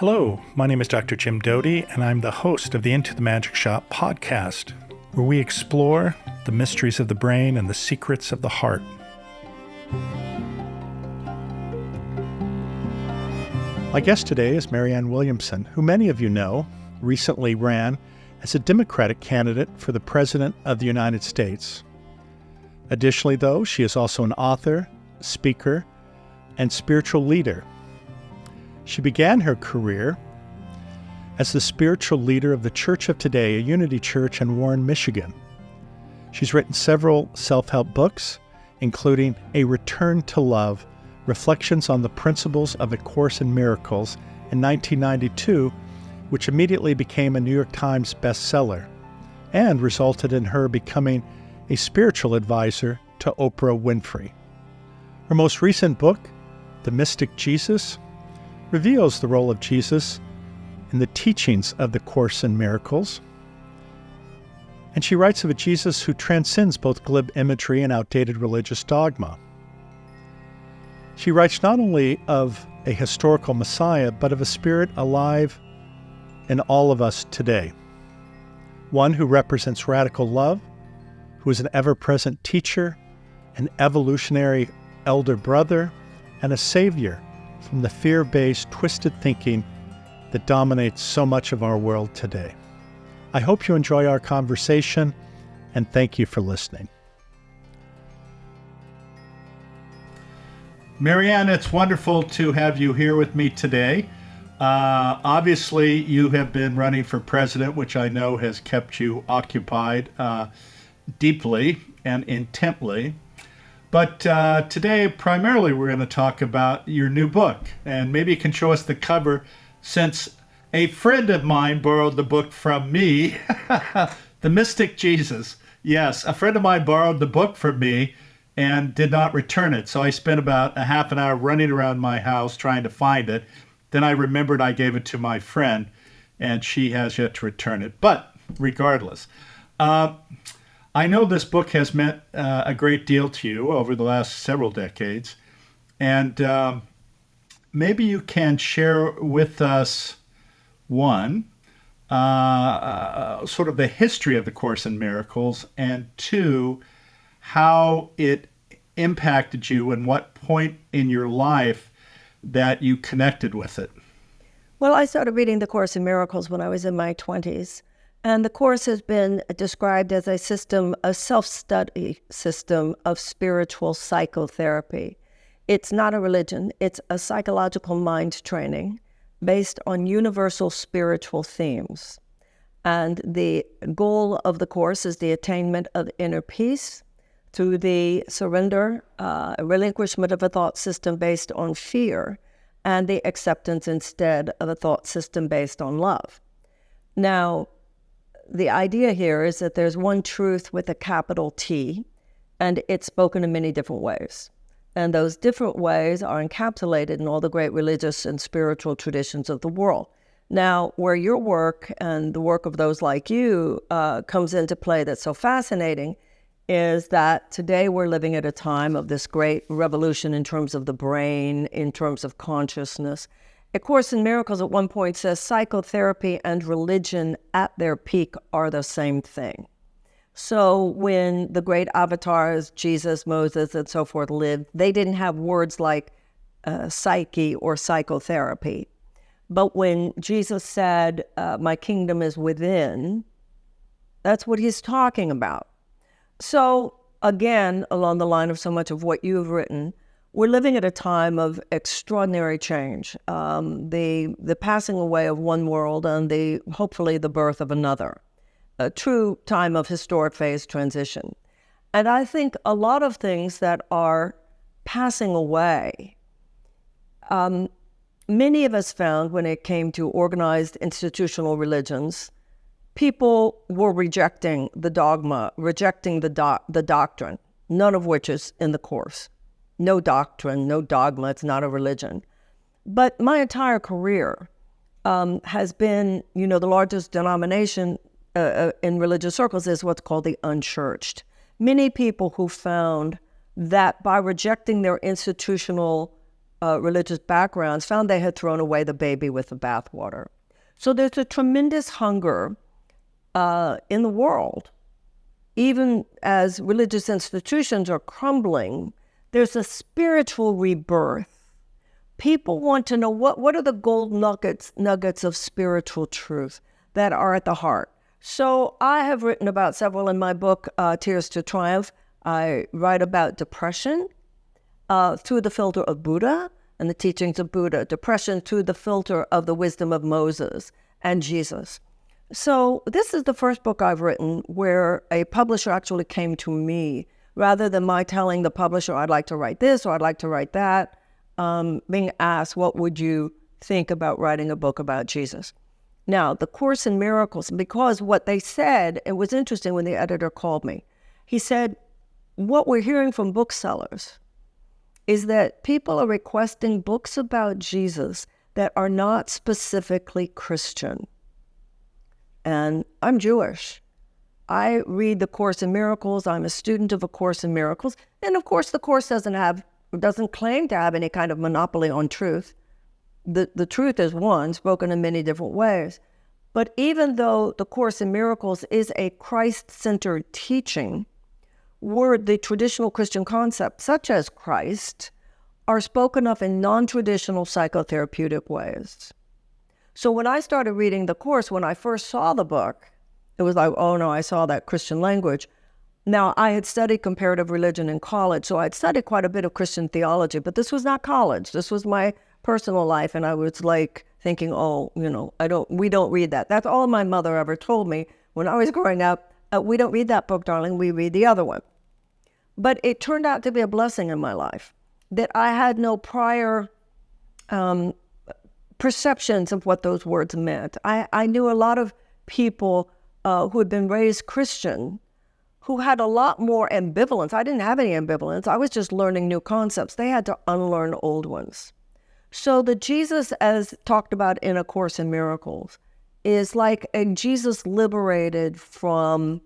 Hello, my name is Dr. Jim Doty, and I'm the host of the Into the Magic Shop podcast, where we explore the mysteries of the brain and the secrets of the heart. My guest today is Marianne Williamson, who many of you know recently ran as a Democratic candidate for the President of the United States. Additionally, though, she is also an author, speaker, and spiritual leader. She began her career as the spiritual leader of the Church of Today, a Unity Church in Warren, Michigan. She's written several self-help books, including A Return to Love, Reflections on the Principles of A Course in Miracles in 1992, which immediately became a New York Times bestseller and resulted in her becoming a spiritual advisor to Oprah Winfrey. Her most recent book, The Mystic Jesus, reveals the role of Jesus in the teachings of the Course in Miracles. And she writes of a Jesus who transcends both glib imagery and outdated religious dogma. She writes not only of a historical Messiah, but of a spirit alive in all of us today. One who represents radical love, who is an ever-present teacher, an evolutionary elder brother, and a savior from the fear-based, twisted thinking that dominates so much of our world today. I hope you enjoy our conversation, and thank you for listening. Marianne, it's wonderful to have you here with me today. Obviously, you have been running for president, which I know has kept you occupied deeply and intently. But today, primarily, we're going to talk about your new book. And maybe you can show us the cover, since a friend of mine borrowed the book from me, The Mystic Jesus. Yes, a friend of mine borrowed the book from me and did not return it. So I spent about a half an hour running around my house trying to find it. Then I remembered I gave it to my friend, and she has yet to return it. But regardless, I know this book has meant a great deal to you over the last several decades. And maybe you can share with us, one, sort of the history of the Course in Miracles, and two, how it impacted you and what point in your life that you connected with it. Well, I started reading the Course in Miracles when I was in my 20s. And the Course has been described as a self-study system of spiritual psychotherapy. It's not a religion. It's a psychological mind training based on universal spiritual themes. And the goal of the Course is the attainment of inner peace through the surrender, relinquishment of a thought system based on fear, and the acceptance instead of a thought system based on love. Now, the idea here is that there's one truth with a capital T, and it's spoken in many different ways. And those different ways are encapsulated in all the great religious and spiritual traditions of the world. Now, where your work and the work of those like you comes into play that's so fascinating is that today we're living at a time of this great revolution in terms of the brain, in terms of consciousness. A Course in Miracles at one point says psychotherapy and religion at their peak are the same thing. So when the great avatars, Jesus, Moses, and so forth lived, they didn't have words like psyche or psychotherapy. But when Jesus said, my kingdom is within, that's what he's talking about. So again, along the line of so much of what you've written, we're living at a time of extraordinary change, the passing away of one world and hopefully the birth of another, a true time of historic phase transition. And I think a lot of things that are passing away, many of us found when it came to organized institutional religions, people were rejecting the dogma, rejecting the doctrine, none of which is in the Course. No doctrine, no dogma, it's not a religion. But my entire career has been, the largest denomination in religious circles is what's called the unchurched. Many people who found that by rejecting their institutional religious backgrounds found they had thrown away the baby with the bathwater. So there's a tremendous hunger in the world. Even as religious institutions are crumbling, there's a spiritual rebirth. People want to know what are the gold nuggets of spiritual truth that are at the heart. So I have written about several in my book, Tears to Triumph. I write about depression through the filter of Buddha and the teachings of Buddha, depression through the filter of the wisdom of Moses and Jesus. So this is the first book I've written where a publisher actually came to me rather than my telling the publisher, I'd like to write this or I'd like to write that, being asked, what would you think about writing a book about Jesus? Now, the Course in Miracles, because what they said, it was interesting when the editor called me. He said, what we're hearing from booksellers is that people are requesting books about Jesus that are not specifically Christian. And I'm Jewish. I read the Course in Miracles. I'm a student of A Course in Miracles. And of course, the Course doesn't claim to have any kind of monopoly on truth. The truth is one, spoken in many different ways. But even though the Course in Miracles is a Christ-centered teaching, where the traditional Christian concepts, such as Christ, are spoken of in non-traditional psychotherapeutic ways. So when I started reading the Course, when I first saw the book, it was like, oh no, I saw that Christian language. Now, I had studied comparative religion in college, so I'd studied quite a bit of Christian theology, but this was not college. This was my personal life, and I was like thinking, oh, we don't read that. That's all my mother ever told me when I was growing up. We don't read that book, darling. We read the other one. But it turned out to be a blessing in my life that I had no prior perceptions of what those words meant. I knew a lot of people who had been raised Christian who had a lot more ambivalence. I didn't have any ambivalence. I was just learning new concepts. They had to unlearn old ones. So the Jesus as talked about in A Course in Miracles is like a Jesus liberated from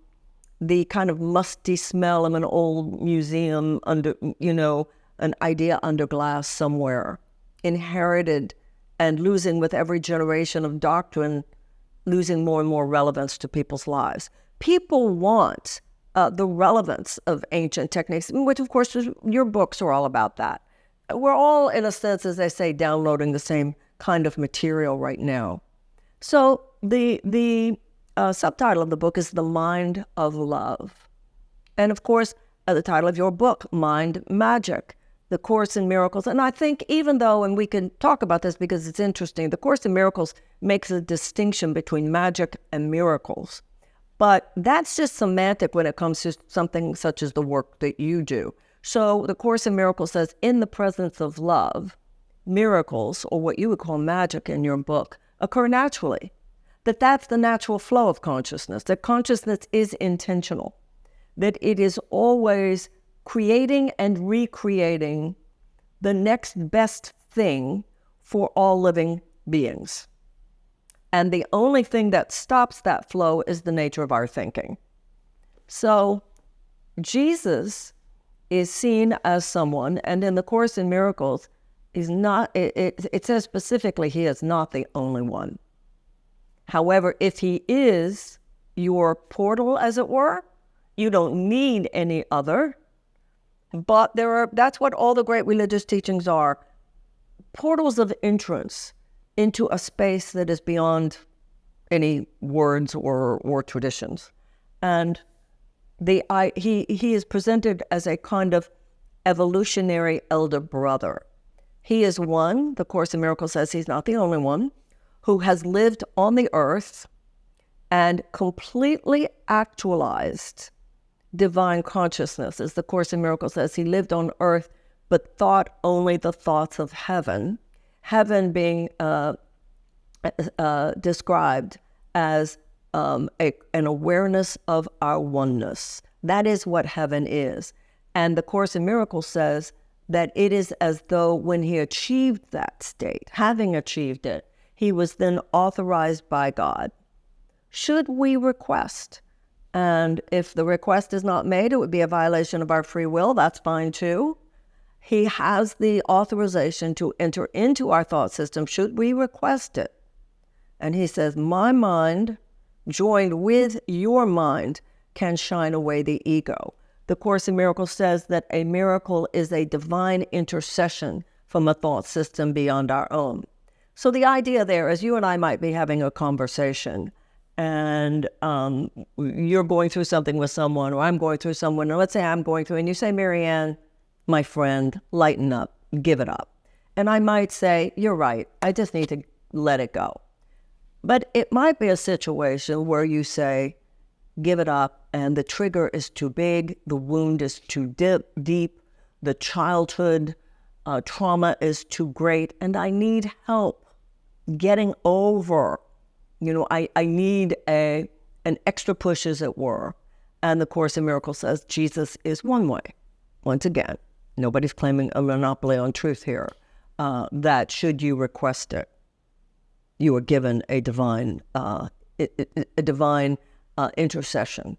the kind of musty smell of an old museum under, an idea under glass somewhere, inherited and losing with every generation of doctrine, losing more and more relevance to people's lives. People want the relevance of ancient techniques, which of course your books are all about that. We're all, in a sense, as they say, downloading the same kind of material right now. So the subtitle of the book is The Mind of Love. And of course, the title of your book, Mind Magic, The Course in Miracles. And I think even though, and we can talk about this because it's interesting, The Course in Miracles makes a distinction between magic and miracles. But that's just semantic when it comes to something such as the work that you do. So the Course in Miracles says, in the presence of love, miracles, or what you would call magic in your book, occur naturally. That's the natural flow of consciousness, that consciousness is intentional, that it is always creating and recreating the next best thing for all living beings. And the only thing that stops that flow is the nature of our thinking. So Jesus is seen as someone, and in the Course in Miracles, is not. It says specifically he is not the only one. However, if he is your portal, as it were, you don't need any other. But that's what all the great religious teachings are. Portals of entrance into a space that is beyond any words or traditions. And he is presented as a kind of evolutionary elder brother. He is one, the Course in Miracles says he's not the only one, who has lived on the earth and completely actualized divine consciousness. As the Course in Miracles says, he lived on earth but thought only the thoughts of heaven, heaven being described as an awareness of our oneness. That is what heaven is. And the Course in Miracles says that it is as though when he achieved that state, having achieved it, he was then authorized by God. Should we request? And if the request is not made, it would be a violation of our free will. That's fine too. He has the authorization to enter into our thought system should we request it. And he says, my mind, joined with your mind, can shine away the ego. The Course in Miracles says that a miracle is a divine intercession from a thought system beyond our own. So the idea there is you and I might be having a conversation, and you're going through something with someone, or I'm going through someone, or let's say I'm going through, and you say, Marianne, my friend, lighten up, give it up. And I might say, you're right, I just need to let it go. But it might be a situation where you say, give it up, and the trigger is too big, the wound is too deep, the childhood trauma is too great, and I need help getting over. I need an extra push, as it were. And the Course in Miracles says Jesus is one way. Once again, nobody's claiming a monopoly on truth here, that should you request it, you are given a divine intercession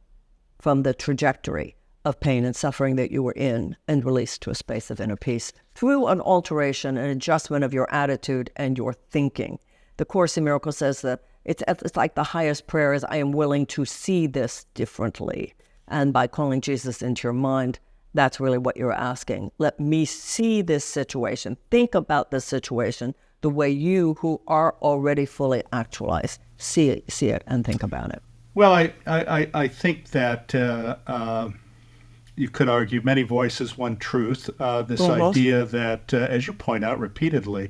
from the trajectory of pain and suffering that you were in and released to a space of inner peace through an alteration and adjustment of your attitude and your thinking. The Course in Miracles says that it's like the highest prayer is, I am willing to see this differently. And by calling Jesus into your mind, that's really what you're asking. Let me see this situation, think about this situation the way you, who are already fully actualized, see it and think about it. Well, I think that you could argue many voices, one truth. This idea that, as you point out repeatedly,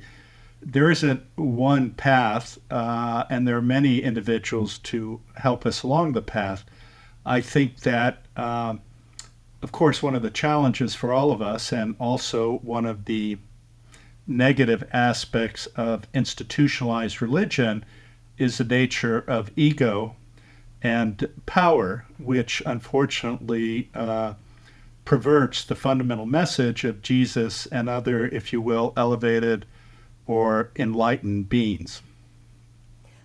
there isn't one path, and there are many individuals to help us along the path. I think that, of course, one of the challenges for all of us, and also one of the negative aspects of institutionalized religion, is the nature of ego and power, which unfortunately perverts the fundamental message of Jesus and other, if you will, elevated or enlightened beings.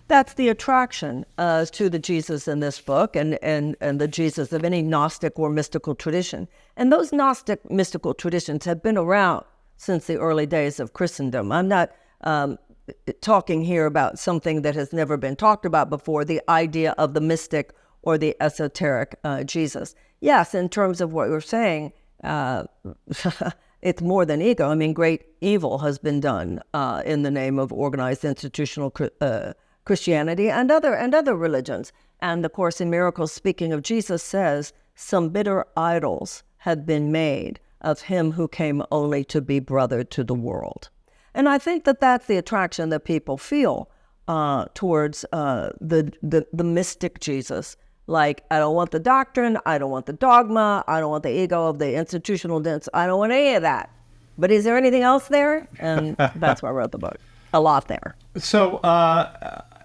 That's the attraction to the Jesus in this book and the Jesus of any Gnostic or mystical tradition. And those Gnostic mystical traditions have been around since the early days of Christendom. I'm not talking here about something that has never been talked about before, the idea of the mystic or the esoteric Jesus. Yes, in terms of what you're saying, it's more than ego. I mean, great evil has been done in the name of organized institutional Christianity and other religions. And the Course in Miracles, speaking of Jesus, says, some bitter idols have been made of him who came only to be brother to the world. And I think that that's the attraction that people feel towards the mystic Jesus. Like, I don't want the doctrine, I don't want the dogma, I don't want the ego of the institutional dents, I don't want any of that. But is there anything else there? And that's why I wrote the book. A lot there. So,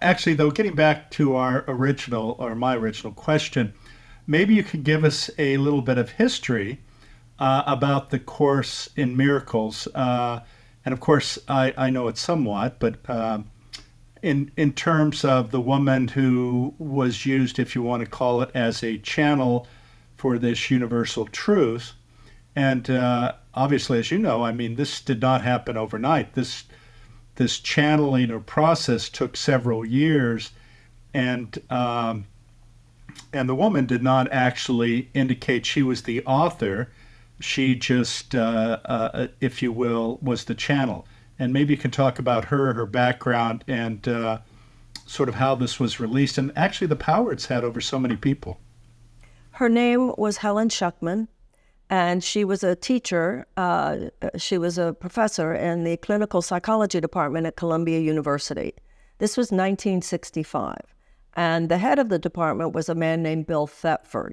actually, though, getting back to my original question, maybe you could give us a little bit of history about the Course in Miracles. And of course, I know it somewhat, but in terms of the woman who was used, if you want to call it, as a channel for this universal truth. And obviously, as you know, I mean, this did not happen overnight. This channeling or process took several years, and the woman did not actually indicate she was the author. She just, if you will, was the channel. And maybe you can talk about her background, and sort of how this was released, and actually the power it's had over so many people. Her name was Helen Schuckman, and she was a teacher. She was a professor in the clinical psychology department at Columbia University. This was 1965. And the head of the department was a man named Bill Thetford.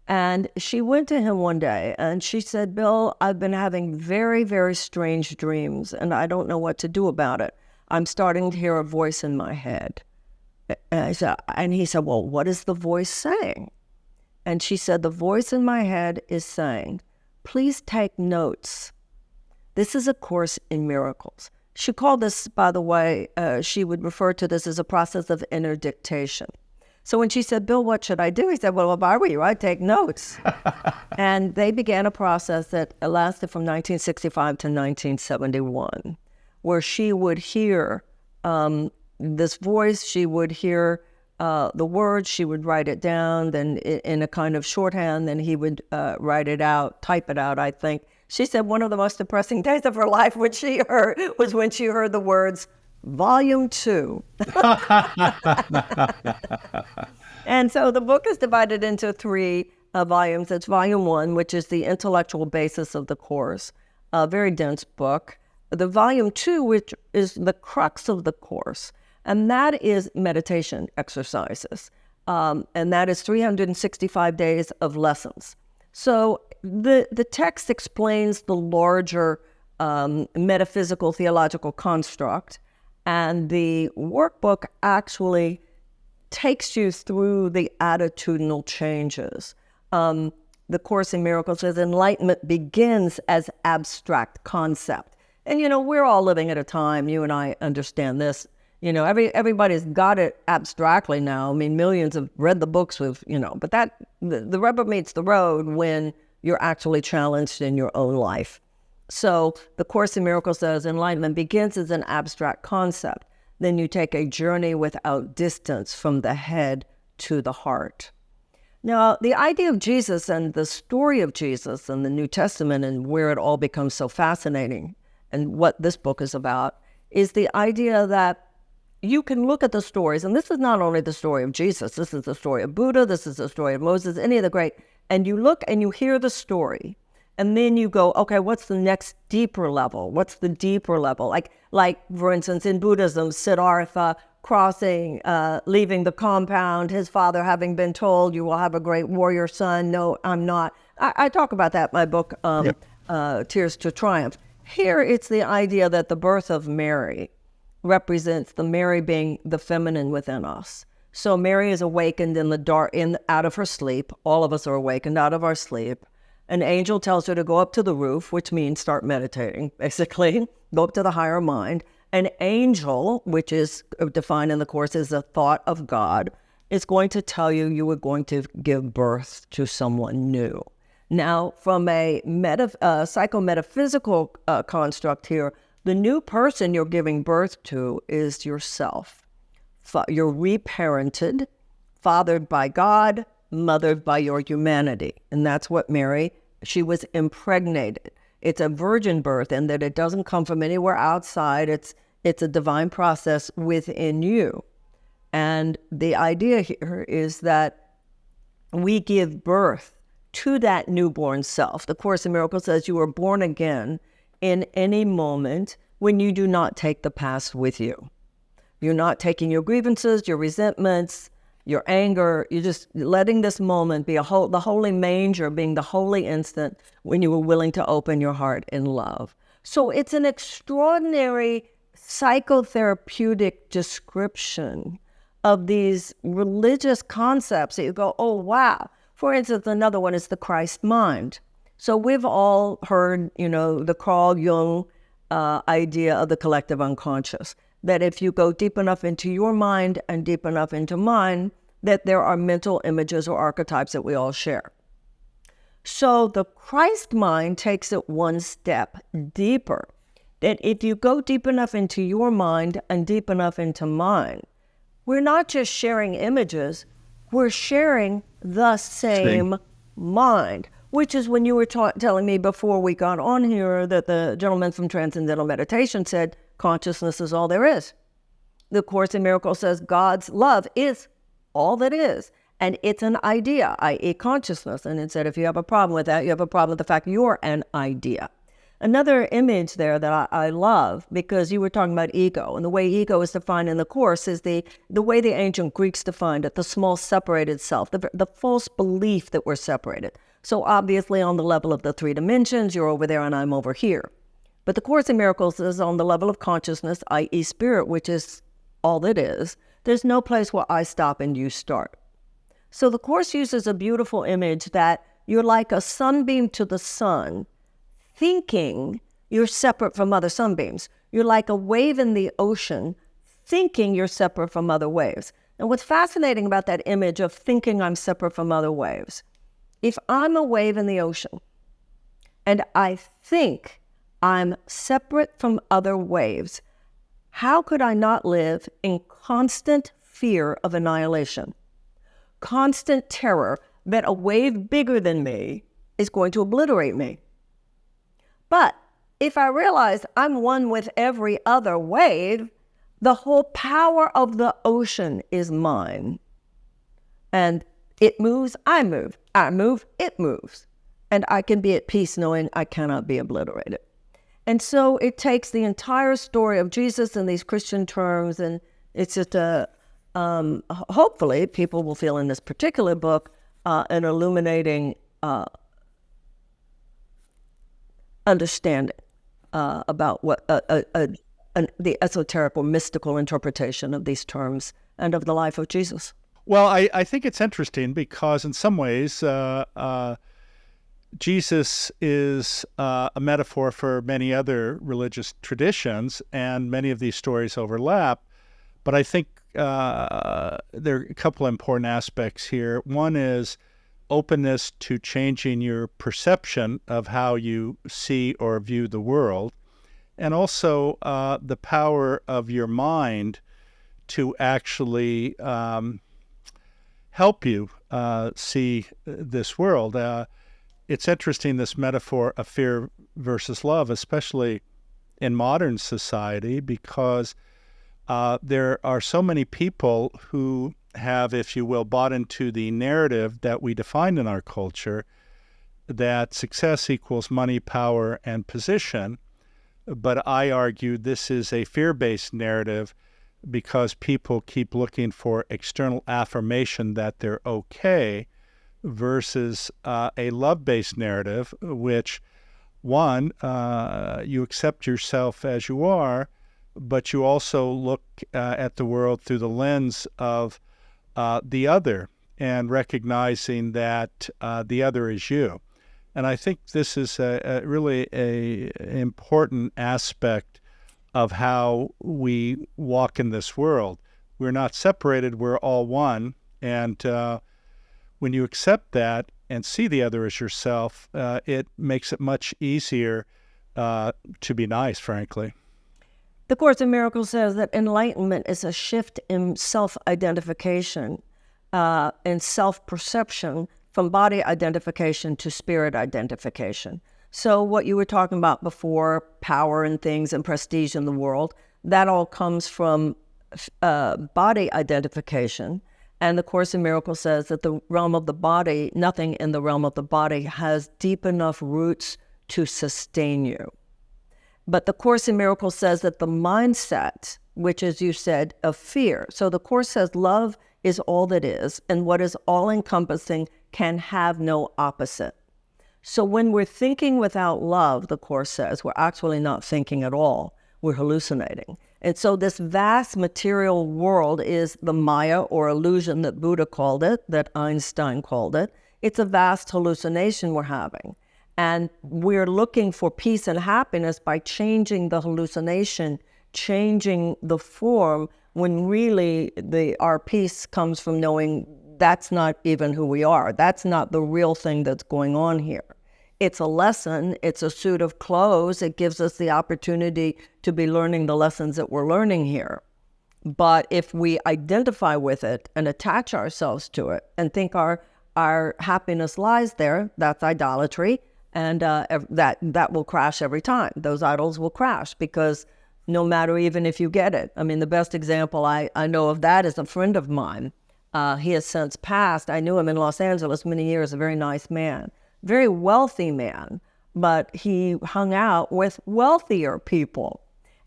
And she went to him one day and she said, Bill, I've been having very, very strange dreams and I don't know what to do about it. I'm starting to hear a voice in my head. And he said, well, what is the voice saying? And she said, the voice in my head is saying, please take notes. This is a Course in Miracles. She called this, by the way, she would refer to this as a process of inner dictation. So when she said, Bill, what should I do? He said, well, if I were you, I'd take notes. And they began a process that lasted from 1965 to 1971, where she would hear this voice, she would hear the words, she would write it down, then in a kind of shorthand, then he would write it out, type it out, I think. She said one of the most depressing days of her life was when she heard the words, Volume 2. And so the book is divided into 3 volumes. It's Volume 1, which is the intellectual basis of the Course, a very dense book. The Volume 2, which is the crux of the Course, and that is meditation exercises. And that is 365 days of lessons. So the text explains the larger metaphysical theological construct, and the workbook actually takes you through the attitudinal changes. The Course in Miracles says enlightenment begins as abstract concept. And, we're all living at a time, you and I understand this, everybody's got it abstractly now. I mean, millions have read the books with, but the rubber meets the road when you're actually challenged in your own life. So the Course in Miracles says enlightenment begins as an abstract concept. Then you take a journey without distance from the head to the heart. Now, the idea of Jesus and the story of Jesus and the New Testament and where it all becomes so fascinating and what this book is about is the idea that you can look at the stories, and this is not only the story of Jesus, this is the story of Buddha, this is the story of Moses, any of the great, and you look and you hear the story, and then you go, okay, what's the next deeper level? What's the deeper level? Like for instance, in Buddhism, Siddhartha crossing, leaving the compound, his father having been told, you will have a great warrior son. No, I'm not. I talk about that in my book, Tears to Triumph. Here, it's the idea that the birth of Mary represents the Mary being the feminine within us. So Mary is awakened in the dark, out of her sleep. All of us are awakened out of our sleep. An angel tells her to go up to the roof, which means start meditating, basically. Go up to the higher mind. An angel, which is defined in the Course as a thought of God, is going to tell you you are going to give birth to someone new. Now, from a psychometaphysical construct here, the new person you're giving birth to is yourself. You're reparented, fathered by God, mothered by your humanity. And that's what Mary, she was impregnated. It's a virgin birth in that it doesn't come from anywhere outside. It's a divine process within you. And the idea here is that we give birth to that newborn self. The Course in Miracles says you are born again in any moment when you do not take the past with you. You're not taking your grievances, your resentments, your anger. You're just letting this moment be the holy manger being the holy instant when you were willing to open your heart in love. So it's an extraordinary psychotherapeutic description of these religious concepts that you go, oh, wow. For instance, another one is the Christ mind. So we've all heard, the Carl Jung idea of the collective unconscious, that if you go deep enough into your mind and deep enough into mine, that there are mental images or archetypes that we all share. So the Christ mind takes it one step deeper, that if you go deep enough into your mind and deep enough into mine, we're not just sharing images, we're sharing the same mind, which is when you were telling me before we got on here that the gentleman from Transcendental Meditation said, consciousness is all there is. The Course in Miracles says God's love is all that is. And it's an idea, i.e. consciousness. And it said if you have a problem with that, you have a problem with the fact you're an idea. Another image there that I love, because you were talking about ego, and the way ego is defined in the Course is the way the ancient Greeks defined it, the small separated self, the false belief that we're separated. So obviously on the level of the 3 dimensions, you're over there and I'm over here. But the Course in Miracles is on the level of consciousness, i.e. spirit, which is all it is. There's no place where I stop and you start. So the Course uses a beautiful image that you're like a sunbeam to the sun, thinking you're separate from other sunbeams. You're like a wave in the ocean, thinking you're separate from other waves. And what's fascinating about that image of thinking I'm separate from other waves, if I'm a wave in the ocean and I think I'm separate from other waves, how could I not live in constant fear of annihilation, constant terror that a wave bigger than me is going to obliterate me? But if I realize I'm one with every other wave, the whole power of the ocean is mine. And it moves, I move. I move, it moves. And I can be at peace knowing I cannot be obliterated. And so it takes the entire story of Jesus in these Christian terms, and it's just hopefully people will feel in this particular book an illuminating understanding about what the esoteric or mystical interpretation of these terms and of the life of Jesus. Well, I think it's interesting because in some ways Jesus is a metaphor for many other religious traditions, and many of these stories overlap. But I think there are a couple of important aspects here. One is openness to changing your perception of how you see or view the world, and also the power of your mind to actually help you see this world. It's interesting, this metaphor of fear versus love, especially in modern society, because there are so many people who have, if you will, bought into the narrative that we define in our culture, that success equals money, power, and position. But I argue this is a fear-based narrative because people keep looking for external affirmation that they're okay, versus a love-based narrative, which, one, you accept yourself as you are, but you also look at the world through the lens of the other, and recognizing that the other is you. And I think this is really an important aspect of how we walk in this world. We're not separated, we're all one. And when you accept that and see the other as yourself, it makes it much easier to be nice, frankly. The Course in Miracles says that enlightenment is a shift in self-identification and self-perception from body identification to spirit identification. So what you were talking about before, power and things and prestige in the world, that all comes from body identification. And the Course in Miracles says that the realm of the body, nothing in the realm of the body has deep enough roots to sustain you. But the Course in Miracles says that the mindset, which, as you said, of fear. So the Course says love is all that is, and what is all-encompassing can have no opposite. So when we're thinking without love, the Course says, we're actually not thinking at all. We're hallucinating. And so this vast material world is the Maya, or illusion, that Buddha called it, that Einstein called it. It's a vast hallucination we're having. And we're looking for peace and happiness by changing the hallucination, changing the form, when really our peace comes from knowing that's not even who we are. That's not the real thing that's going on here. It's a lesson. It's a suit of clothes. It gives us the opportunity to be learning the lessons that we're learning here. But if we identify with it and attach ourselves to it and think our happiness lies there, that's idolatry. And that will crash every time. Those idols will crash, because no matter even if you get it. I mean, the best example I know of that is a friend of mine. He has since passed. I knew him in Los Angeles many years, a very nice man, very wealthy man, but he hung out with wealthier people.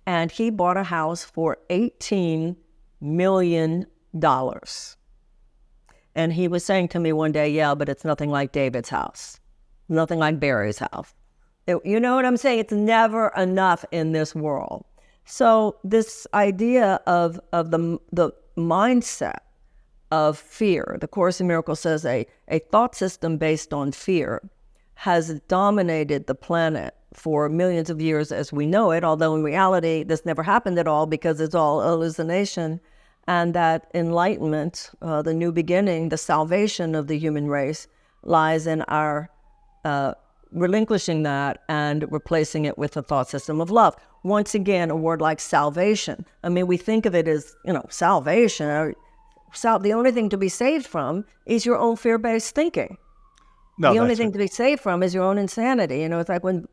And he bought a house for $18 million. And he was saying to me one day, yeah, but it's nothing like David's house. Nothing like Barry's house. You know what I'm saying? It's never enough in this world. So this idea of the mindset of fear, the Course in Miracles says a thought system based on fear has dominated the planet for millions of years as we know it, although in reality this never happened at all because it's all hallucination. and that enlightenment, the new beginning, the salvation of the human race, lies in our relinquishing that and replacing it with a thought system of love. Once again, a word like salvation. I mean, we think of it as, salvation. The only thing to be saved from is your own fear-based thinking. No, the only that's thing right. to be saved from is your own insanity. It's like when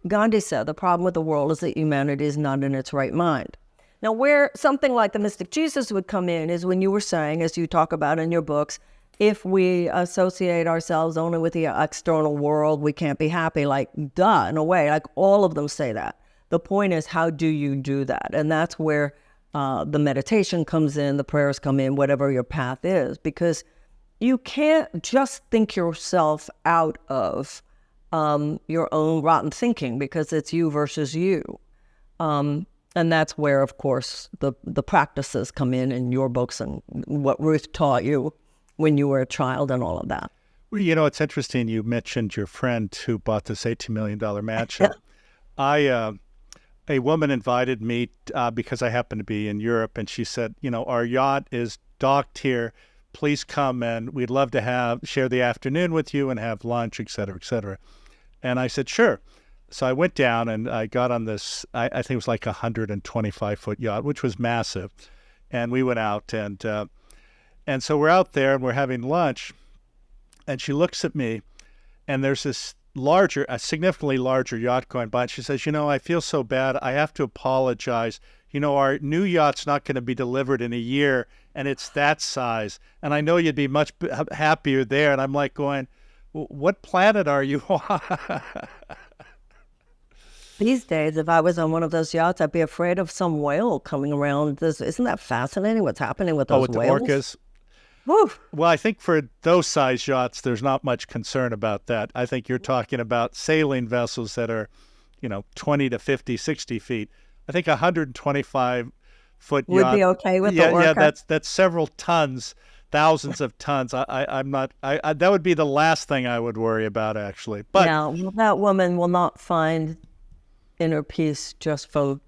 Gandhi said, the problem with the world is that humanity is not in its right mind. Now, where something like the mystic Jesus would come in is when you were saying, as you talk about in your books, if we associate ourselves only with the external world, we can't be happy. Like, duh, in a way, like all of them say that. The point is, how do you do that? And that's where the meditation comes in, the prayers come in, whatever your path is, because you can't just think yourself out of your own rotten thinking, because it's you versus you. And that's where, of course, the practices come in your books and what Ruth taught you when you were a child and all of that. Well, it's interesting you mentioned your friend who bought this $18 million mansion. A woman invited me because I happened to be in Europe, and she said, our yacht is docked here. Please come, and we'd love to share the afternoon with you and have lunch, et cetera, et cetera. And I said, sure. So I went down and I got on this, I think it was like a 125-foot yacht, which was massive. And we went out, and so we're out there and we're having lunch, and she looks at me, and there's this a significantly larger yacht going by, and she says, I feel so bad. I have to apologize. Our new yacht's not going to be delivered in a year, and it's that size. And I know you'd be much happier there. And I'm like going, what planet are you on? These days, if I was on one of those yachts, I'd be afraid of some whale coming around. Isn't that fascinating what's happening with those with whales? The orcas? Woo. Well, I think for those size yachts, there's not much concern about that. I think you're talking about sailing vessels that are, 20 to 50, 60 feet. I think 125-foot yacht would be okay with the orca. Yeah, that's several tons, thousands of tons. I'm not. That would be the last thing I would worry about, actually. But now, that woman will not find inner peace just for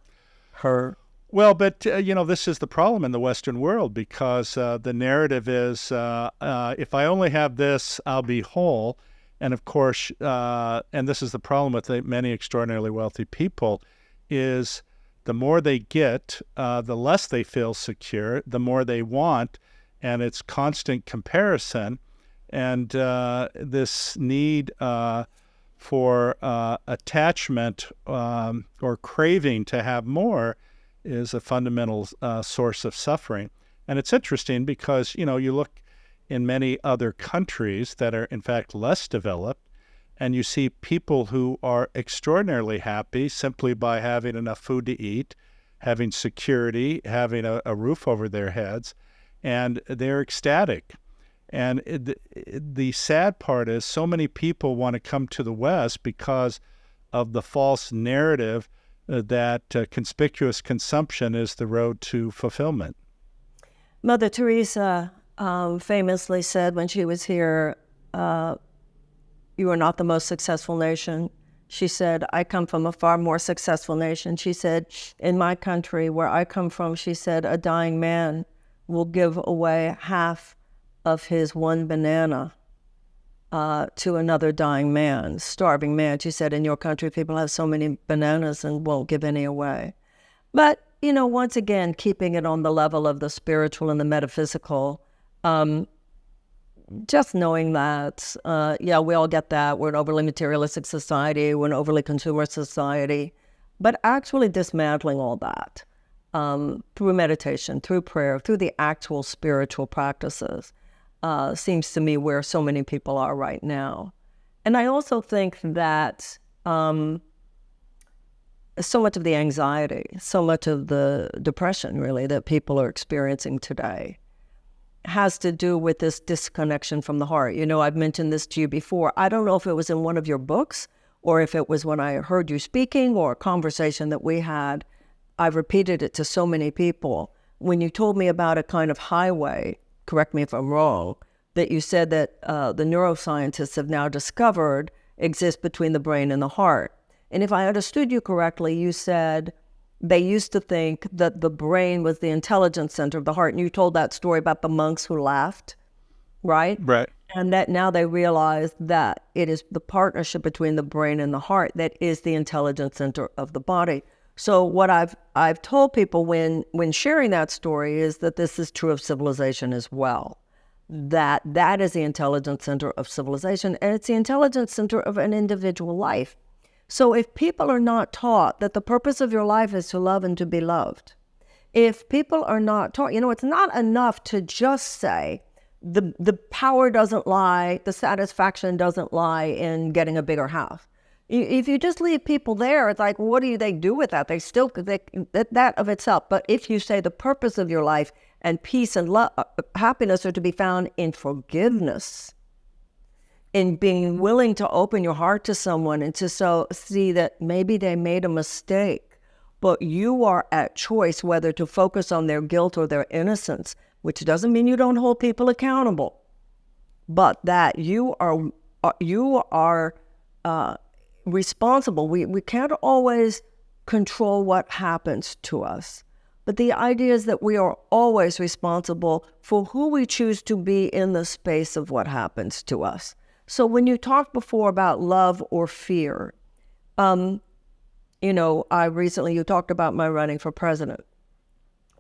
her. Well, but, this is the problem in the Western world, because the narrative is, if I only have this, I'll be whole. And of course, and this is the problem with many extraordinarily wealthy people, is the more they get, the less they feel secure, the more they want, and it's constant comparison. And this need for attachment or craving to have more is a fundamental source of suffering. And it's interesting because, you look in many other countries that are, in fact, less developed, and you see people who are extraordinarily happy simply by having enough food to eat, having security, having a roof over their heads, and they're ecstatic. And the sad part is so many people want to come to the West because of the false narrative that conspicuous consumption is the road to fulfillment. Mother Teresa famously said when she was here, you are not the most successful nation. She said, I come from a far more successful nation. She said, in my country, where I come from, she said, a dying man will give away half of his one banana to another dying man, starving man. She said, in your country, people have so many bananas and won't give any away. But, once again, keeping it on the level of the spiritual and the metaphysical, just knowing that, we all get that. We're an overly materialistic society. We're an overly consumer society. But actually dismantling all that through meditation, through prayer, through the actual spiritual practices, seems to me where so many people are right now. And I also think that so much of the anxiety, so much of the depression, really, that people are experiencing today has to do with this disconnection from the heart. I've mentioned this to you before. I don't know if it was in one of your books or if it was when I heard you speaking or a conversation that we had. I've repeated it to so many people. When you told me about a kind of highway, correct me if I'm wrong, that you said that the neuroscientists have now discovered exists between the brain and the heart. And if I understood you correctly, you said they used to think that the brain was the intelligence center of the heart. And you told that story about the monks who laughed, right? Right. And that now they realize that it is the partnership between the brain and the heart that is the intelligence center of the body. So what I've told people when sharing that story is that this is true of civilization as well. That is the intelligence center of civilization, and it's the intelligence center of an individual life. So if people are not taught that the purpose of your life is to love and to be loved, if people are not taught, it's not enough to just say the power doesn't lie, the satisfaction doesn't lie in getting a bigger house. If you just leave people there, it's like, what do they do with that? That of itself. But if you say the purpose of your life and peace and love, happiness are to be found in forgiveness, in being willing to open your heart to someone and to see that maybe they made a mistake, but you are at choice whether to focus on their guilt or their innocence, which doesn't mean you don't hold people accountable, but that you are responsible. We can't always control what happens to us, but the idea is that we are always responsible for who we choose to be in the space of what happens to us. So when you talked before about love or fear, you talked about my running for president.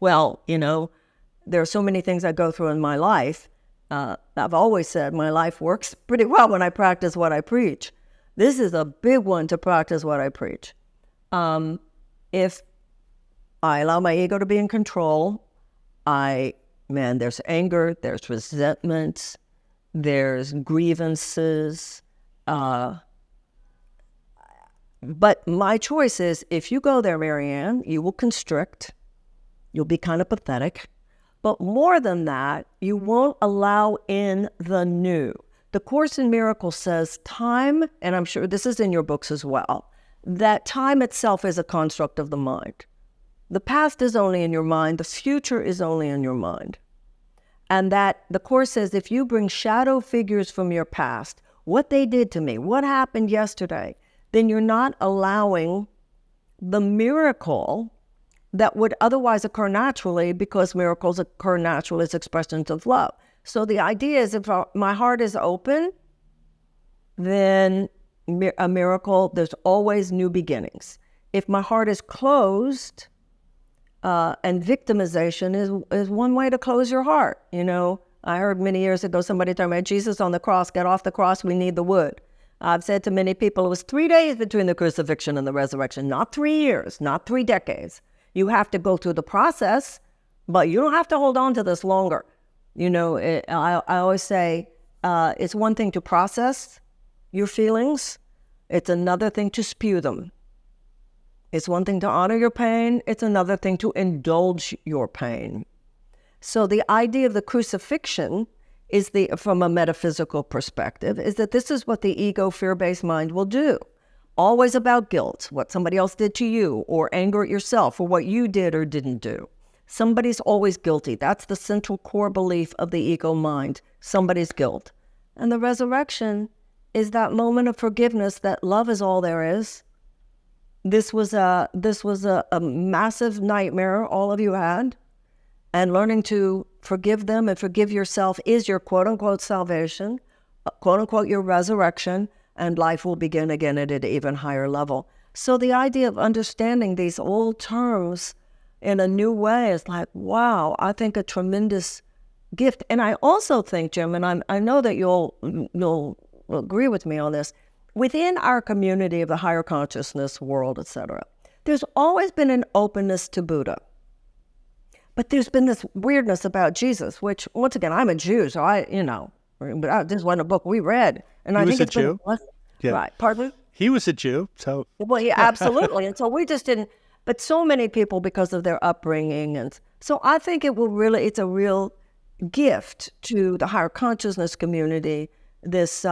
Well, there are so many things I go through in my life. I've always said my life works pretty well when I practice what I preach. This is a big one to practice what I preach. If I allow my ego to be in control, there's anger, there's resentment, there's grievances. But my choice is, if you go there, Marianne, you will constrict, you'll be kind of pathetic. But more than that, you won't allow in the new. The Course in Miracles says time, and I'm sure this is in your books as well, that time itself is a construct of the mind. The past is only in your mind. The future is only in your mind. And that the Course says if you bring shadow figures from your past, what they did to me, what happened yesterday, then you're not allowing the miracle that would otherwise occur naturally, because miracles occur naturally as expressions of love. So the idea is, if my heart is open, then a miracle, there's always new beginnings. If my heart is closed, and victimization is one way to close your heart. I heard many years ago somebody talking about Jesus on the cross, get off the cross, we need the wood. I've said to many people, it was 3 days between the crucifixion and the resurrection, not 3 years, not 3 decades. You have to go through the process, but you don't have to hold on to this longer. I always say, it's one thing to process your feelings. It's another thing to spew them. It's one thing to honor your pain. It's another thing to indulge your pain. So the idea of the crucifixion is from a metaphysical perspective, is that this is what the ego fear-based mind will do. Always about guilt, what somebody else did to you, or anger at yourself for what you did or didn't do. Somebody's always guilty. That's the central core belief of the ego mind, somebody's guilt. And the resurrection is that moment of forgiveness, that love is all there is. This was a massive nightmare all of you had, and learning to forgive them and forgive yourself is your quote-unquote salvation, quote-unquote your resurrection, and life will begin again at an even higher level. So the idea of understanding these old terms in a new way is like, wow, I think a tremendous gift. And I also think, Jim, and I know that you'll agree with me on this, within our community of the higher consciousness world, etc., there's always been an openness to Buddha. But there's been this weirdness about Jesus, which, once again, I'm a Jew, so this wasn't a book we read. And I think it's been a lesson. Yeah. Right. Pardon? He was a Jew, so... Well, yeah, absolutely. And so we just didn't... But so many people, because of their upbringing. And so I think it's a real gift to the higher consciousness community, this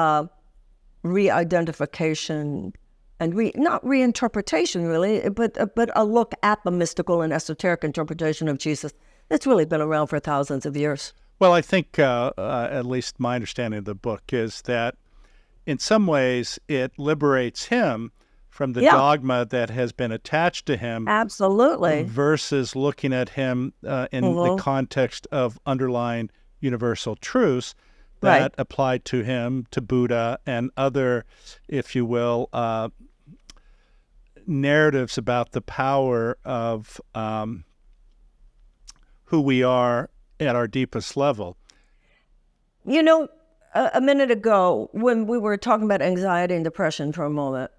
re-identification and not reinterpretation really, but a look at the mystical and esoteric interpretation of Jesus that's really been around for thousands of years. Well, I think at least my understanding of the book is that in some ways it liberates him from the Yeah, dogma that has been attached to him absolutely. versus looking at him in the Hmm. context of underlying universal truths Right. that applied to him, to Buddha, and other, if you will, narratives about the power of who we are at our deepest level. You know, a minute ago, when we were talking about anxiety and depression for a moment,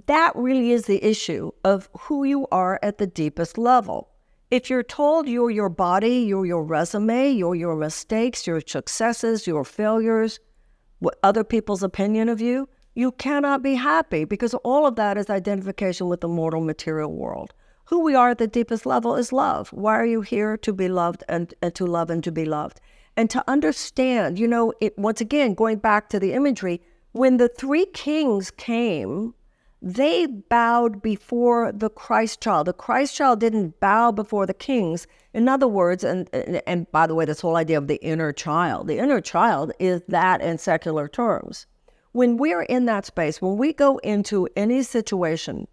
that really is the issue of who you are at the deepest level. If you're told you're your body, you're your resume, you're your mistakes, your successes, your failures, what other people's opinion of you, you cannot be happy because all of that is identification with the mortal material world. Who we are at the deepest level is love. Why are you here? To be loved and to love and to be loved. And to understand, once again, going back to the imagery, when the three kings came, they bowed before the Christ child. The Christ child didn't bow before the kings. In other words, and by the way, this whole idea of the inner child is that in secular terms. When we're in that space, when we go into any situation,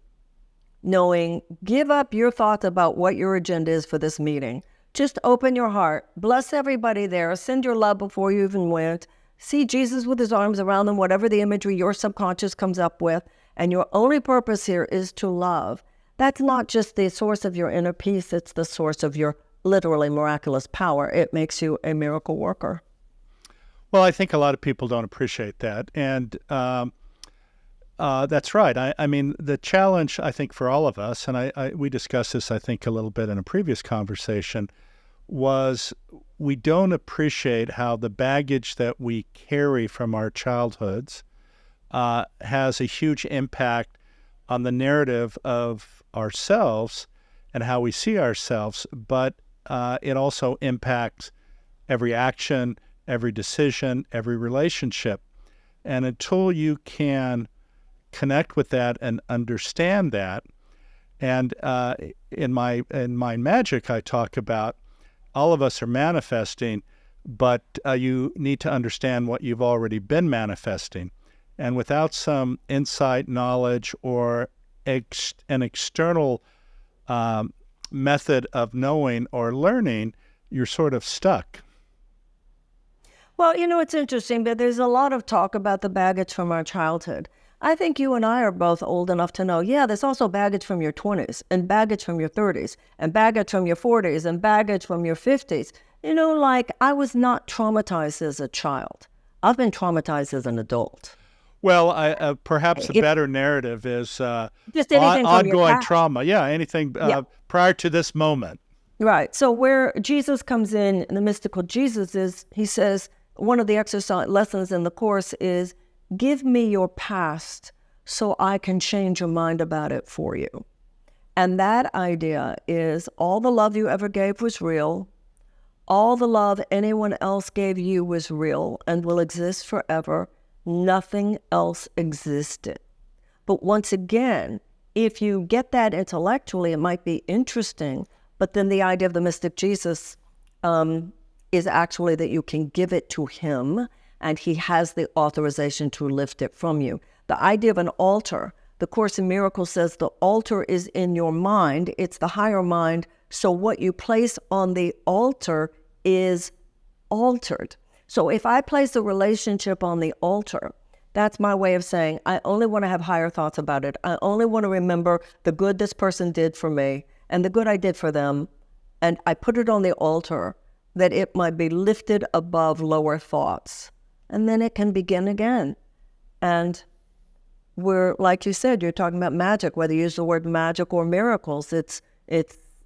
knowing, give up your thoughts about what your agenda is for this meeting. Just open your heart, bless everybody there, send your love before you even went, see Jesus with his arms around them, whatever the imagery your subconscious comes up with, and your only purpose here is to love. That's not just the source of your inner peace, it's the source of your literally miraculous power. It makes you a miracle worker. Well, I think a lot of people don't appreciate that. And that's right. I mean, the challenge, I think, for all of us, and we discussed this, I think, a little bit in a previous conversation, was we don't appreciate how the baggage that we carry from our childhoods has a huge impact on the narrative of ourselves and how we see ourselves, but it also impacts every action, every decision, every relationship. And until you can connect with that and understand that, and in my magic, I talk about all of us are manifesting, but you need to understand what you've already been manifesting. And without some insight, knowledge, or an external method of knowing or learning, you're sort of stuck. Well, it's interesting, but there's a lot of talk about the baggage from our childhood. I think you and I are both old enough to know, there's also baggage from your 20s, and baggage from your 30s, and baggage from your 40s, and baggage from your 50s. Like I was not traumatized as a child. I've been traumatized as an adult. Well, perhaps a better narrative is Just anything from your ongoing past. trauma. Yeah, anything prior to this moment. Right. So where Jesus comes in, and the mystical Jesus is, he says, one of the exercise lessons in the Course is, give me your past so I can change your mind about it for you. And that idea is all the love you ever gave was real. All the love anyone else gave you was real and will exist forever. Nothing else existed. But once again, if you get that intellectually, it might be interesting. But then the idea of the mystic Jesus is actually that you can give it to him and he has the authorization to lift it from you. The idea of an altar, the Course in Miracles says the altar is in your mind. It's the higher mind. So what you place on the altar is altered. So if I place a relationship on the altar, that's my way of saying, I only want to have higher thoughts about it. I only want to remember the good this person did for me and the good I did for them. And I put it on the altar that it might be lifted above lower thoughts. And then it can begin again. And we're, like you said, you're talking about magic, whether you use the word magic or miracles. It's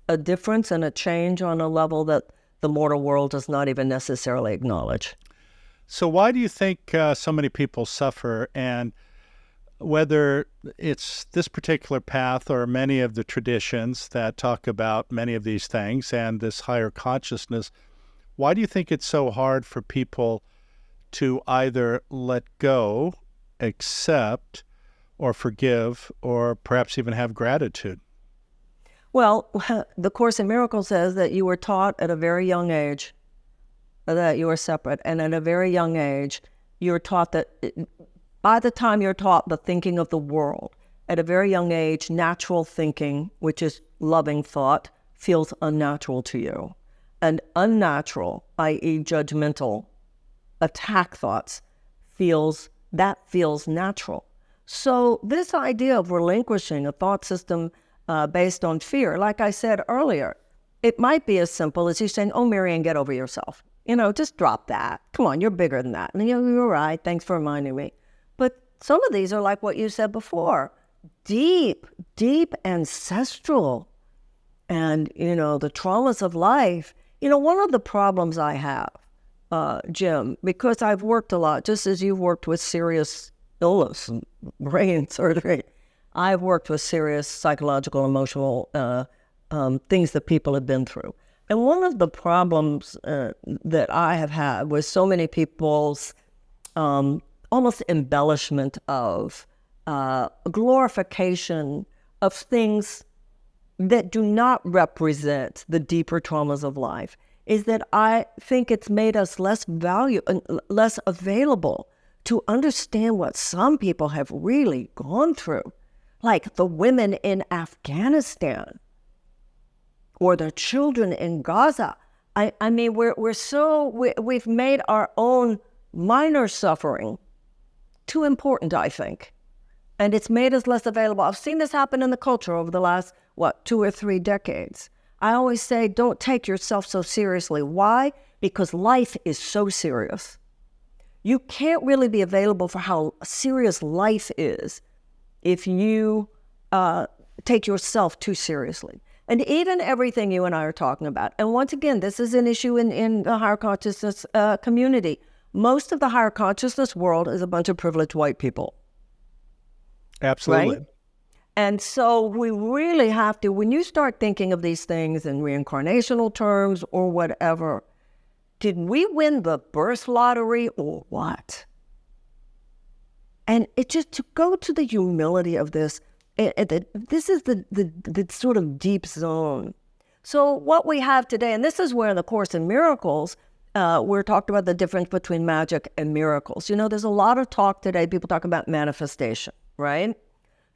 a difference and a change on a level that the mortal world does not even necessarily acknowledge. So why do you think so many people suffer? And whether it's this particular path or many of the traditions that talk about many of these things and this higher consciousness, why do you think it's so hard for people to either let go, accept, or forgive, or perhaps even have gratitude? Well, the Course in Miracles says that you were taught at a very young age that you are separate. And at a very young age, you're taught that by the time you're taught the thinking of the world, at a very young age, natural thinking, which is loving thought, feels unnatural to you. And unnatural, i.e. judgmental, attack thoughts, feels natural. So this idea of relinquishing a thought system based on fear, like I said earlier, it might be as simple as you saying, oh, Marianne, get over yourself. Just drop that. Come on, you're bigger than that. And you're right. Thanks for reminding me. But some of these are like what you said before, deep, deep ancestral. And, the traumas of life. One of the problems I have, Jim, because I've worked a lot, just as you've worked with serious illness, brain surgery, I've worked with serious psychological, emotional things that people have been through. And one of the problems that I have had with so many people's almost embellishment of glorification of things that do not represent the deeper traumas of life is that I think it's made us less available to understand what some people have really gone through, like the women in Afghanistan or the children in Gaza. I mean, we've made our own minor suffering too important, I think. And it's made us less available. I've seen this happen in the culture over the last, 2 or 3 decades. I always say, don't take yourself so seriously. Why? Because life is so serious. You can't really be available for how serious life is if you take yourself too seriously. And even everything you and I are talking about, and once again, this is an issue in the higher consciousness community. Most of the higher consciousness world is a bunch of privileged white people. Absolutely. Right? And so we really have to, when you start thinking of these things in reincarnational terms or whatever, did we win the birth lottery or what? And it just to go to the humility of this, this is the sort of deep zone. So what we have today, and this is where in the Course in Miracles, we're talking about the difference between magic and miracles. There's a lot of talk today, people talk about manifestation, right?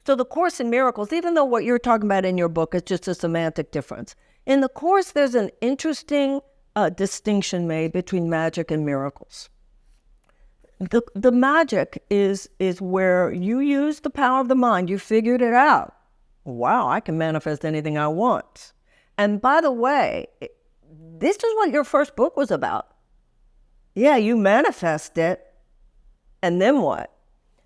So the Course in Miracles, even though what you're talking about in your book is just a semantic difference, in the Course there's an interesting distinction made between magic and miracles. The magic is where you use the power of the mind. You figured it out. Wow, I can manifest anything I want. And by the way, this is what your first book was about. Yeah, you manifest it, and then what?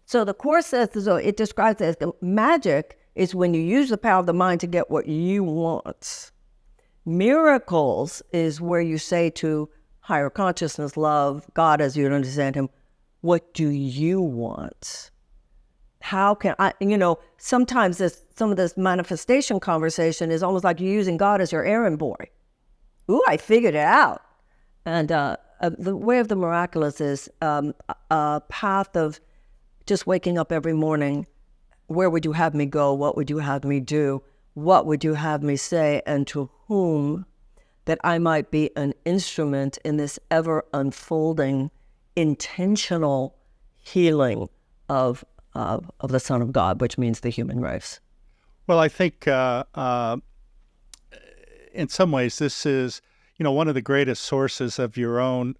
So the Course says, so it describes it as magic is when you use the power of the mind to get what you want. Miracles is where you say to higher consciousness, love, God as you understand him, what do you want? How can I, sometimes some of this manifestation conversation is almost like you're using God as your errand boy. Ooh, I figured it out. And the way of the miraculous is a path of just waking up every morning. Where would you have me go? What would you have me do? What would you have me say? And to whom, that I might be an instrument in this ever unfolding, intentional healing of the Son of God, which means the human race. Well, I think in some ways this is, one of the greatest sources of your own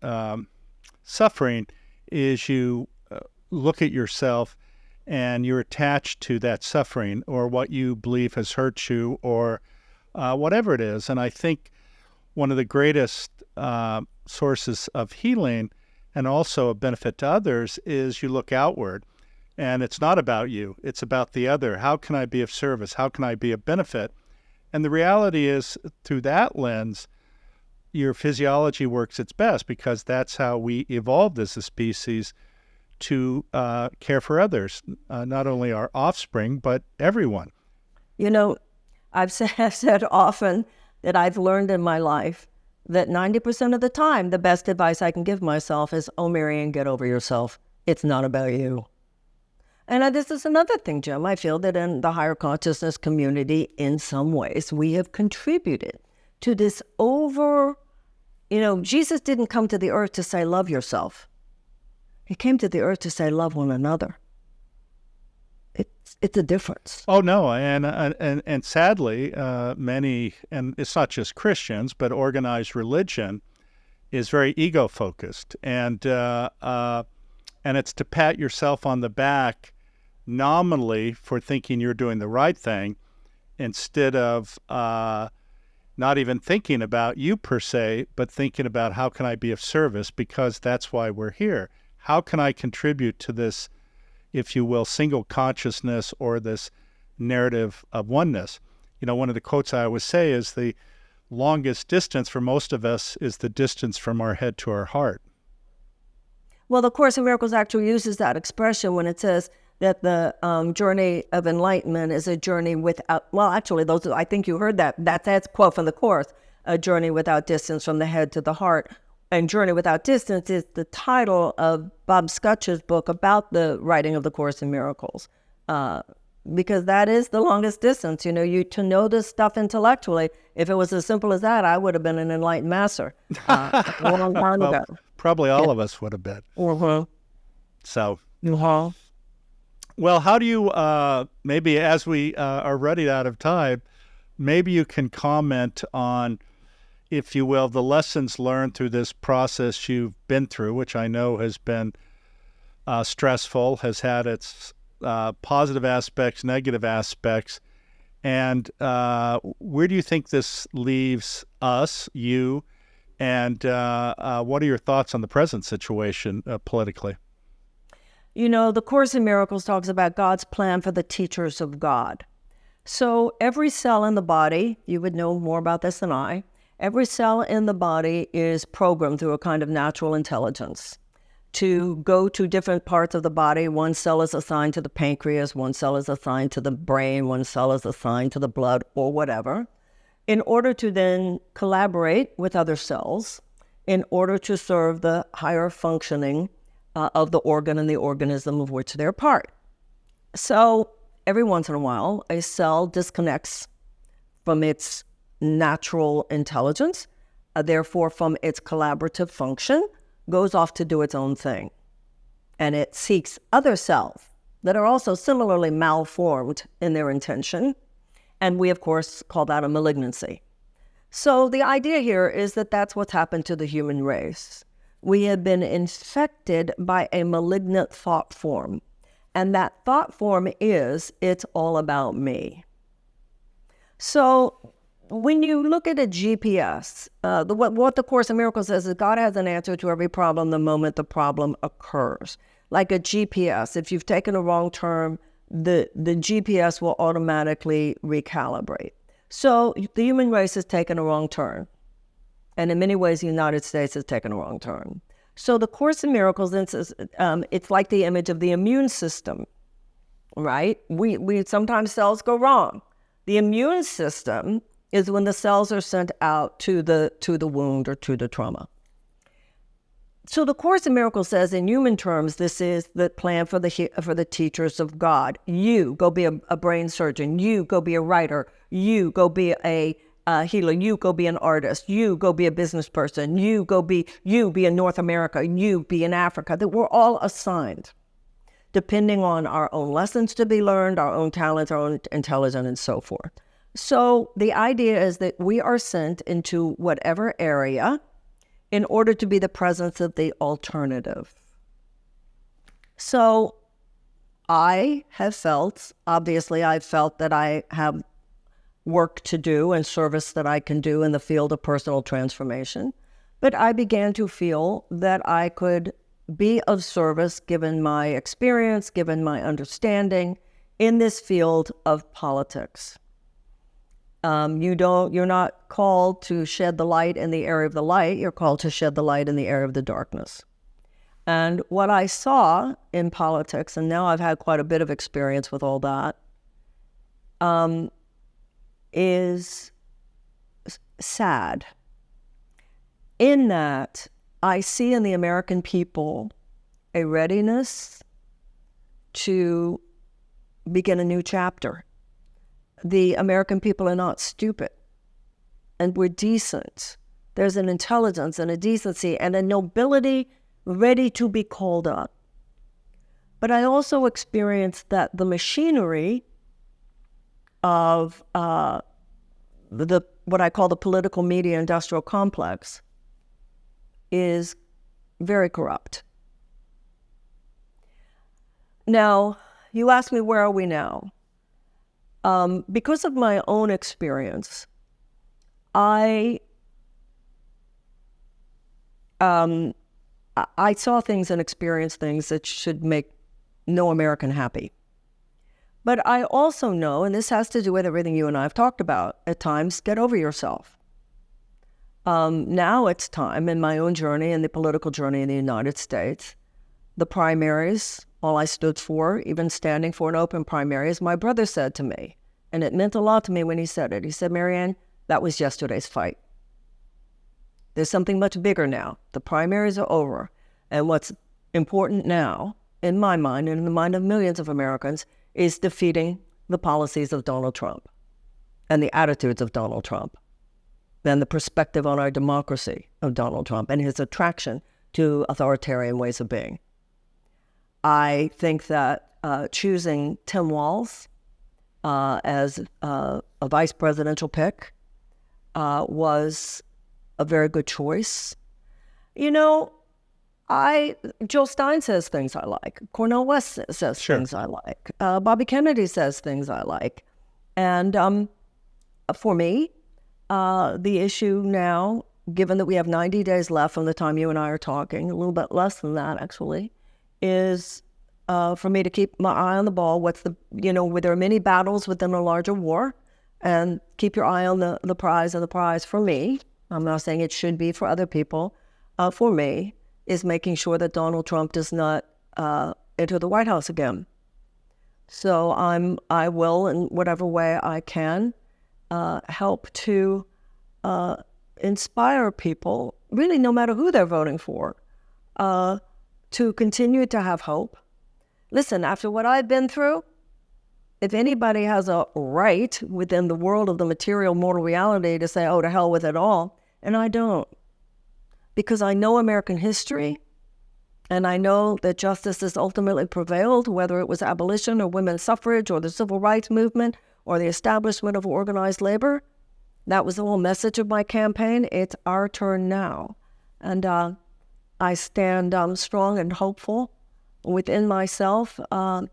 suffering is you look at yourself and you're attached to that suffering or what you believe has hurt you or whatever it is. And I think one of the greatest sources of healing and also a benefit to others is you look outward. And it's not about you. It's about the other. How can I be of service? How can I be of benefit? And the reality is, through that lens, your physiology works its best because that's how we evolved as a species to care for others, not only our offspring, but everyone. I've said often that I've learned in my life that 90% of the time, the best advice I can give myself is, oh, Marianne, get over yourself. It's not about you. And this is another thing, Jim. I feel that in the higher consciousness community, in some ways, we have contributed to this Jesus didn't come to the earth to say, love yourself. He came to the earth to say, love one another. it's a difference. Oh no, and sadly, many, and it's not just Christians, but organized religion is very ego focused, and it's to pat yourself on the back nominally for thinking you're doing the right thing, instead of not even thinking about you per se, but thinking about how can I be of service, because that's why we're here. How can I contribute to this, if you will, single consciousness or this narrative of oneness? You know, one of the quotes I always say is the longest distance for most of us is the distance from our head to our heart. Well, the Course in Miracles actually uses that expression when it says that the journey of enlightenment is a journey without, well, actually, I think you heard that. That's a quote from the Course, a journey without distance from the head to the heart. And Journey Without Distance is the title of Bob Scutch's book about the writing of the Course in Miracles, because that is the longest distance. You know, to know this stuff intellectually, if it was as simple as that, I would have been an enlightened master a long time ago. Probably all of us would have been. So, well, how do you, maybe as we are running out of time, maybe you can comment on, if you will, the lessons learned through this process you've been through, which I know has been stressful, has had its positive aspects, negative aspects, and where do you think this leaves us, you, and what are your thoughts on the present situation politically? You know, the Course in Miracles talks about God's plan for the teachers of God. So every cell in the body, you would know more about this than I, every cell in the body is programmed through a kind of natural intelligence to go to different parts of the body. One cell is assigned to the pancreas, one cell is assigned to the brain, one cell is assigned to the blood, or whatever, in order to then collaborate with other cells in order to serve the higher functioning of the organ and the organism of which they're part. So every once in a while, a cell disconnects from its natural intelligence, therefore from its collaborative function, goes off to do its own thing. And it seeks other cells that are also similarly malformed in their intention. And we, of course, call that a malignancy. So the idea here is that that's what's happened to the human race. We have been infected by a malignant thought form. And that thought form is, it's all about me. So when you look at a GPS, what the Course in Miracles says is God has an answer to every problem the moment the problem occurs. Like a GPS, if you've taken a wrong turn, the GPS will automatically recalibrate. So the human race has taken a wrong turn. And in many ways, the United States has taken a wrong turn. So the Course in Miracles, it's like the image of the immune system, right? We sometimes cells go wrong. The immune system is when the cells are sent out to the wound or to the trauma. So the Course in Miracles says, in human terms, this is the plan for the teachers of God. You go be a brain surgeon. You go be a writer. You go be a healer. You go be an artist. You go be a business person. You be in North America. You be in Africa. That we're all assigned, depending on our own lessons to be learned, our own talents, our own intelligence, and so forth. So the idea is that we are sent into whatever area in order to be the presence of the alternative. So I've felt that I have work to do and service that I can do in the field of personal transformation. But I began to feel that I could be of service, given my experience, given my understanding in this field of politics. You're not called to shed the light in the area of the light. You're called to shed the light in the area of the darkness. And what I saw in politics, and now I've had quite a bit of experience with all that, is sad. In that, I see in the American people a readiness to begin a new chapter. The American people are not stupid, and we're decent. There's an intelligence and a decency and a nobility ready to be called up. But I also experienced that the machinery of what I call the political media industrial complex is very corrupt. Now, you ask me, where are we now? Because of my own experience, I saw things and experienced things that should make no American happy. But I also know, and this has to do with everything you and I have talked about, at times, get over yourself. Now it's time in my own journey and the political journey in the United States, the primaries, all I stood for, even standing for an open primary, as my brother said to me, and it meant a lot to me when he said it. He said, Marianne, that was yesterday's fight. There's something much bigger now. The primaries are over. And what's important now, in my mind and in the mind of millions of Americans, is defeating the policies of Donald Trump and the attitudes of Donald Trump and the perspective on our democracy of Donald Trump and his attraction to authoritarian ways of being. I think that choosing Tim Walz as a vice presidential pick was a very good choice. You know, Jill Stein says things I like. Cornel West says things I like. Bobby Kennedy says things I like. And for me, the issue now, given that we have 90 days left from the time you and I are talking, a little bit less than that actually, is for me to keep my eye on the ball. Where there are many battles within a larger war, and keep your eye on the prize, and the prize for me, I'm not saying it should be for other people, for me, is making sure that Donald Trump does not enter the White House again. So I will, in whatever way I can, help to inspire people, really no matter who they're voting for, to continue to have hope. Listen, after what I've been through, if anybody has a right within the world of the material mortal reality to say, oh, to hell with it all, and I don't. Because I know American history, and I know that justice has ultimately prevailed, whether it was abolition or women's suffrage or the civil rights movement or the establishment of organized labor. That was the whole message of my campaign. It's our turn now. And I stand strong and hopeful within myself and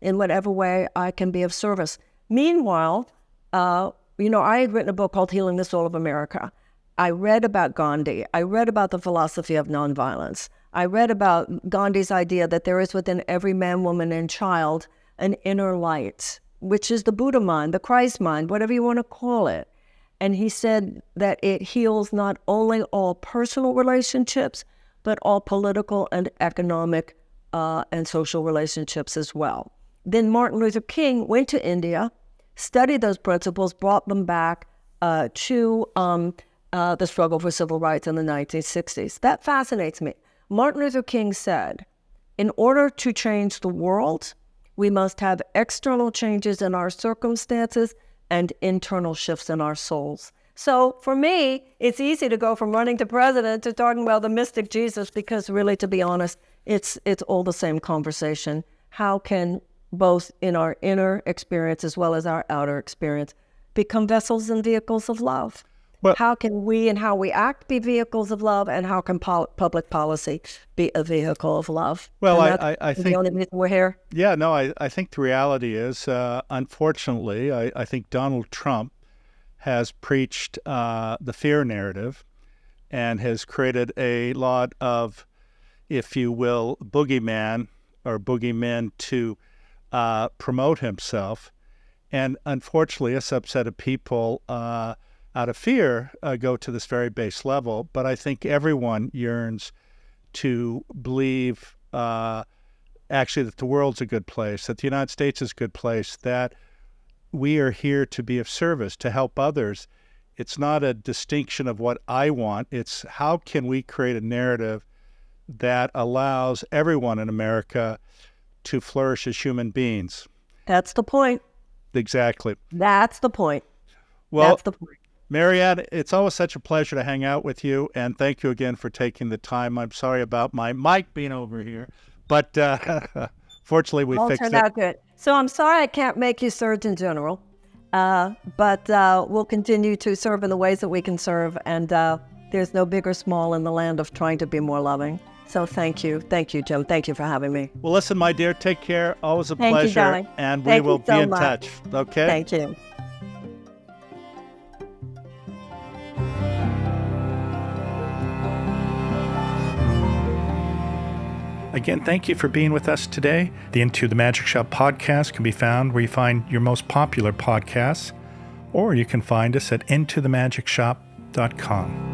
in whatever way I can be of service. Meanwhile, I had written a book called Healing the Soul of America. I read about Gandhi. I read about the philosophy of nonviolence. I read about Gandhi's idea that there is within every man, woman, and child an inner light, which is the Buddha mind, the Christ mind, whatever you want to call it. And he said that it heals not only all personal relationships, but all political and economic and social relationships as well. Then Martin Luther King went to India, studied those principles, brought them back to the struggle for civil rights in the 1960s. That fascinates me. Martin Luther King said, in order to change the world, we must have external changes in our circumstances and internal shifts in our souls. So for me, it's easy to go from running to president to talking about the mystic Jesus, because really, to be honest, it's all the same conversation. How can both in our inner experience as well as our outer experience become vessels and vehicles of love? Well, how can we and how we act be vehicles of love, and how can public policy be a vehicle of love? Well, I think the only reason we're here. Yeah, no, I think the reality is, unfortunately, I think Donald Trump has preached the fear narrative and has created a lot of, if you will, boogeyman or boogeymen to promote himself. And unfortunately, a subset of people out of fear go to this very base level. But I think everyone yearns to believe actually that the world's a good place, that the United States is a good place, that we are here to be of service, to help others. It's not a distinction of what I want. It's how can we create a narrative that allows everyone in America to flourish as human beings. That's the point. Exactly. That's the point. Well, that's the point. Marianne, it's always such a pleasure to hang out with you, and thank you again for taking the time. I'm sorry about my mic being over here, But fortunately, we All fixed turned it. out good. So I'm sorry I can't make you Surgeon General, but we'll continue to serve in the ways that we can serve. And there's no big or small in the land of trying to be more loving. So thank you. Thank you, Jim. Thank you for having me. Well, listen, my dear, take care. Always a Thank you, pleasure. darling. And we Thank will you so be in much. touch. Okay? Thank you. Again, thank you for being with us today. The Into the Magic Shop podcast can be found where you find your most popular podcasts, or you can find us at intothemagicshop.com.